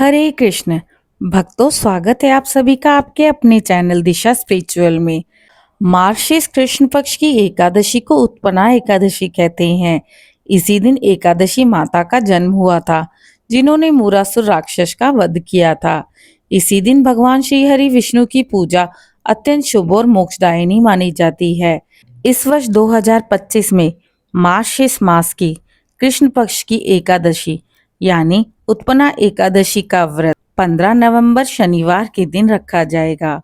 हरे कृष्ण भक्तों, स्वागत है आप सभी का आपके अपने चैनल दिशा स्पिरिचुअल में। मार्गशीर्ष कृष्ण पक्ष की एकादशी को उत्पन्ना एकादशी कहते हैं। इसी दिन एकादशी माता का जन्म हुआ था, जिन्होंने मूरासुर राक्षस का वध किया था। इसी दिन भगवान श्री हरि विष्णु की पूजा अत्यंत शुभ और मोक्षदायिनी मानी जाती है। इस वर्ष 2025 में मार्गशीर्ष मास की कृष्ण पक्ष की एकादशी यानी उत्पन्ना एकादशी का व्रत 15 नवंबर शनिवार के दिन रखा जाएगा।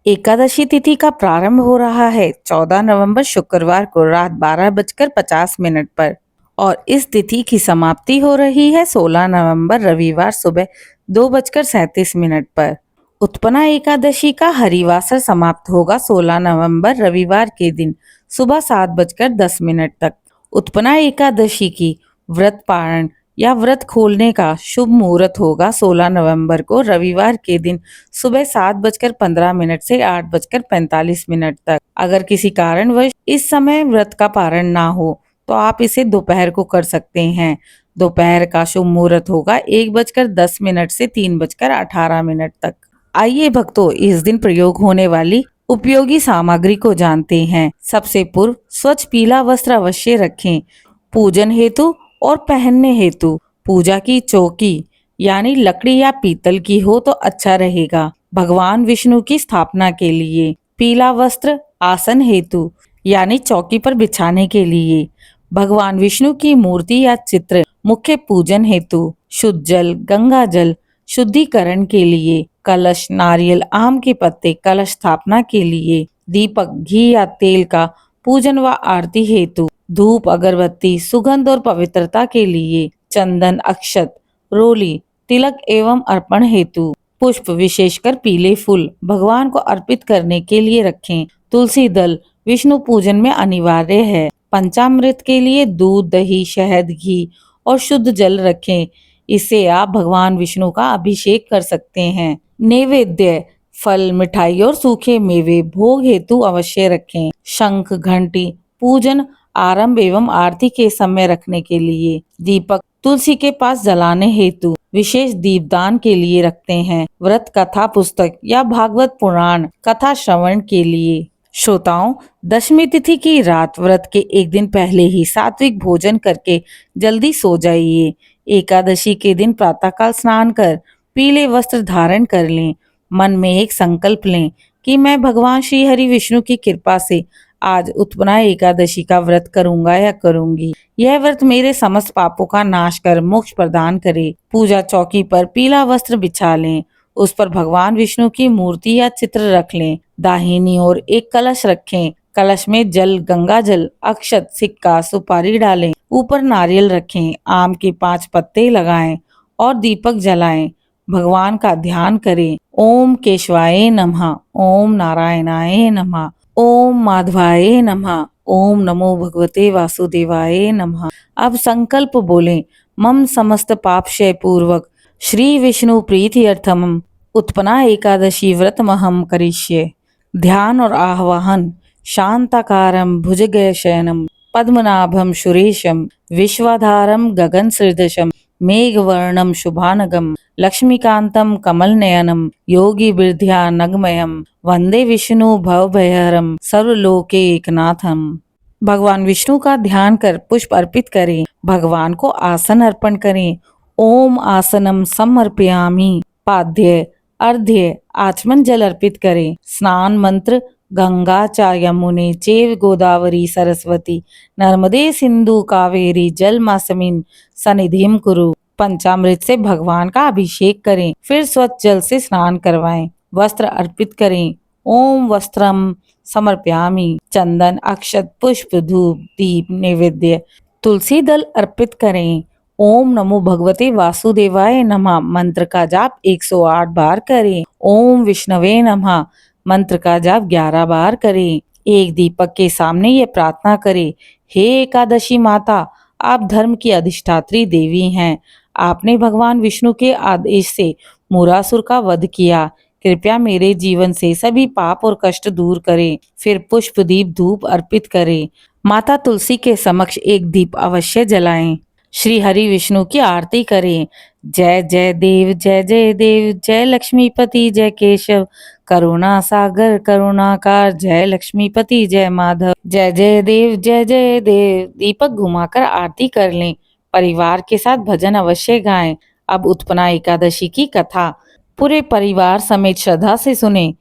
एकादशी तिथि का प्रारंभ हो रहा है 14 नवंबर शुक्रवार को रात 12:50 पर और इस तिथि की समाप्ति हो रही है 16 नवंबर रविवार सुबह 2:37 पर। उत्पन्ना एकादशी का हरिवासर समाप्त होगा 16 नवंबर रविवार के दिन सुबह 7:10 तक। उत्पन्ना एकादशी की व्रत पारण या व्रत खोलने का शुभ मुहूर्त होगा 16 नवंबर को रविवार के दिन सुबह 7:15 से 8:45 तक। अगर किसी कारणवश इस समय व्रत का पारण ना हो तो आप इसे दोपहर को कर सकते हैं। दोपहर का शुभ मुहूर्त होगा 1:10 से 3:18 तक। आइए भक्तों, इस दिन प्रयोग होने वाली उपयोगी सामग्री को जानते हैं। सबसे पूर्व स्वच्छ पीला वस्त्र अवश्य रखें। पूजन हेतु और पहनने हेतु पूजा की चौकी यानी लकड़ी या पीतल की हो तो अच्छा रहेगा। भगवान विष्णु की स्थापना के लिए पीला वस्त्र आसन हेतु यानी चौकी पर बिछाने के लिए। भगवान विष्णु की मूर्ति या चित्र मुख्य पूजन हेतु शुद्ध जल गंगा जल शुद्धिकरण के लिए। कलश नारियल आम के पत्ते कलश स्थापना के लिए। दीपक घी या तेल का पूजन व आरती हेतु। धूप अगरबत्ती सुगंध और पवित्रता के लिए। चंदन अक्षत रोली तिलक एवं अर्पण हेतु। पुष्प विशेषकर पीले फूल भगवान को अर्पित करने के लिए रखें। तुलसी दल विष्णु पूजन में अनिवार्य है। पंचामृत के लिए दूध दही शहद घी और शुद्ध जल रखें। इससे आप भगवान विष्णु का अभिषेक कर सकते हैं। नैवेद्य फल मिठाई और सूखे मेवे भोग हेतु अवश्य रखें। शंख घंटी पूजन आरंभ एवं आरती के समय रखने के लिए। दीपक तुलसी के पास जलाने हेतु विशेष दीपदान के लिए रखते हैं। व्रत कथा पुस्तक या भागवत पुराण कथा श्रवण के लिए। श्रोताओं, दशमी तिथि की रात व्रत के एक दिन पहले ही सात्विक भोजन करके जल्दी सो जाइए। एकादशी के दिन प्रातःकाल स्नान कर पीले वस्त्र धारण कर लें। मन में एक संकल्प लें कि मैं भगवान श्री हरि विष्णु की कृपा से आज उत्पन्ना एकादशी का व्रत करूंगा या करूंगी। यह व्रत मेरे समस्त पापों का नाश कर मोक्ष प्रदान करे। पूजा चौकी पर पीला वस्त्र बिछा लें। उस पर भगवान विष्णु की मूर्ति या चित्र रख लें। दाहिनी ओर एक कलश रखें। कलश में जल गंगा जल अक्षत सिक्का सुपारी डालें। ऊपर नारियल रखें। आम के 5 पत्ते लगाएं और दीपक जलाएं। भगवान का ध्यान करें। ओम केशवाय नमः, ओम नारायणाय नमः, ओम माधवाय नमः, ओम नमो भगवते वासुदेवाय नमः। अब संकल्प बोलें। मम समस्त पापक्षय पूर्वक श्री विष्णु प्रीत्यर्थम उत्पन्ना एकादशी व्रतमहं करिष्ये। ध्यान और आह्वान। शांताकारं भुजगशयनं पद्मनाभं सुरेशं विश्वाधारं गगनसदृशं मेघवर्णं शुभानगं लक्ष्मीकान्तं कमलनयनं योगिभिर्ध्यानगमयं वंदे विष्णु भवभयहरं सर्वलोके एकनाथम। भगवान विष्णु का ध्यान कर पुष्प अर्पित करें। भगवान को आसन अर्पण करें। ओम आसनम समर्पयामि। पाद्य अर्ध्य आचमन जल अर्पित करें। स्नान मंत्र गंगा च यमुने चैव गोदावरी सरस्वती नर्मदे सिंधु कावेरी जलमासमिन सन्निधिं कुरु। पंचामृत से भगवान का अभिषेक करें। फिर स्वच्छ जल से स्नान करवाएं। वस्त्र अर्पित करें। ओम वस्त्रम समर्पयामि। चंदन अक्षत पुष्प धूप दीप नैवेद्य तुलसी दल अर्पित करें। ओम नमो भगवते वासुदेवाय नमः मंत्र का जाप 108 बार करें। ओम विष्णवे नमः मंत्र का जाप 11 बार करें। एक दीपक के सामने ये प्रार्थना करें। हे एकादशी माता, आप धर्म की अधिष्ठात्री देवी हैं। आपने भगवान विष्णु के आदेश से मूरासुर का वध किया। कृपया मेरे जीवन से सभी पाप और कष्ट दूर करें। फिर पुष्प दीप धूप अर्पित करें। माता तुलसी के समक्ष एक दीप अवश्य जलाएं। श्री हरि विष्णु की आरती करें। जय जय देव, जय लक्ष्मीपति जय केशव, करुणा सागर करुणाकार, जय लक्ष्मीपति जय माधव। जय जय देव। दीपक घुमाकर आरती कर लें, परिवार के साथ भजन अवश्य गाएं। अब उत्पन्ना एकादशी की कथा पूरे परिवार समेत श्रद्धा से सुने।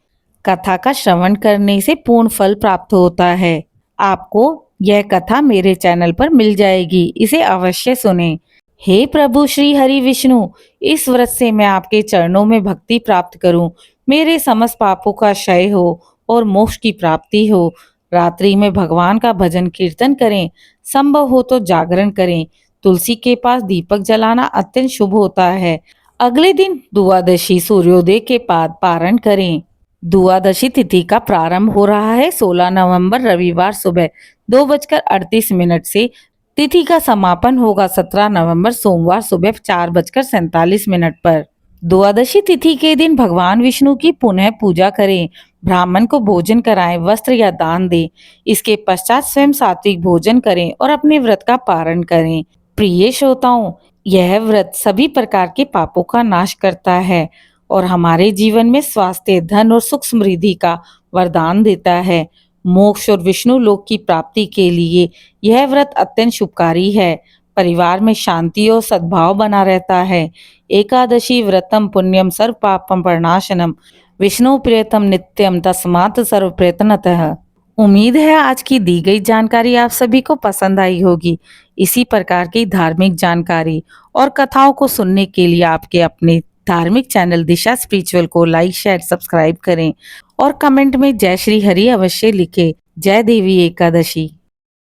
कथा का श्रवण करने से पूर्ण फल प्राप्त होता है। आपको यह कथा मेरे चैनल पर मिल जाएगी, इसे अवश्य सुने। हे प्रभु श्री हरि विष्णु, इस व्रत से मैं आपके चरणों में भक्ति प्राप्त करूं, मेरे समस्त पापों का क्षय हो और मोक्ष की प्राप्ति हो। रात्रि में भगवान का भजन कीर्तन करें, संभव हो तो जागरण करें। तुलसी के पास दीपक जलाना अत्यंत शुभ होता है। अगले दिन द्वादशी सूर्योदय के बाद पारण करें। द्वादशी तिथि का प्रारंभ हो रहा है 16 नवंबर रविवार सुबह 2:38 से। तिथि का समापन होगा 17 नवंबर सोमवार सुबह 4:47 पर। द्वादशी तिथि के दिन भगवान विष्णु की पुनः पूजा करें, ब्राह्मण को भोजन कराएं, वस्त्र या दान दें। इसके पश्चात स्वयं सात्विक भोजन करें और अपने व्रत का पारण करें। प्रिय श्रोताओं, यह व्रत सभी प्रकार के पापों का नाश करता है और हमारे जीवन में स्वास्थ्य, धन और सुख समृद्धि का वरदान देता है। मोक्ष और विष्णु लोक की प्राप्ति के लिए यह व्रत अत्यंत शुभकारी है। परिवार में शांति और सद्भाव बना रहता है। एकादशी व्रतम पुण्यम सर्व पापम प्रणाशनम, विष्णु प्रियतम नित्यम तस्मात् सर्व प्रयत्नतः। उम्मीद है आज की दी गई जानकारी आप सभी को पसंद आई होगी। इसी प्रकार की धार्मिक जानकारी और कथाओं को सुनने के लिए आपके अपने धार्मिक चैनल दिशा स्पिरिचुअल को लाइक, शेयर, सब्सक्राइब करें और कमेंट में जय श्री हरि अवश्य लिखें। जय देवी एकादशी।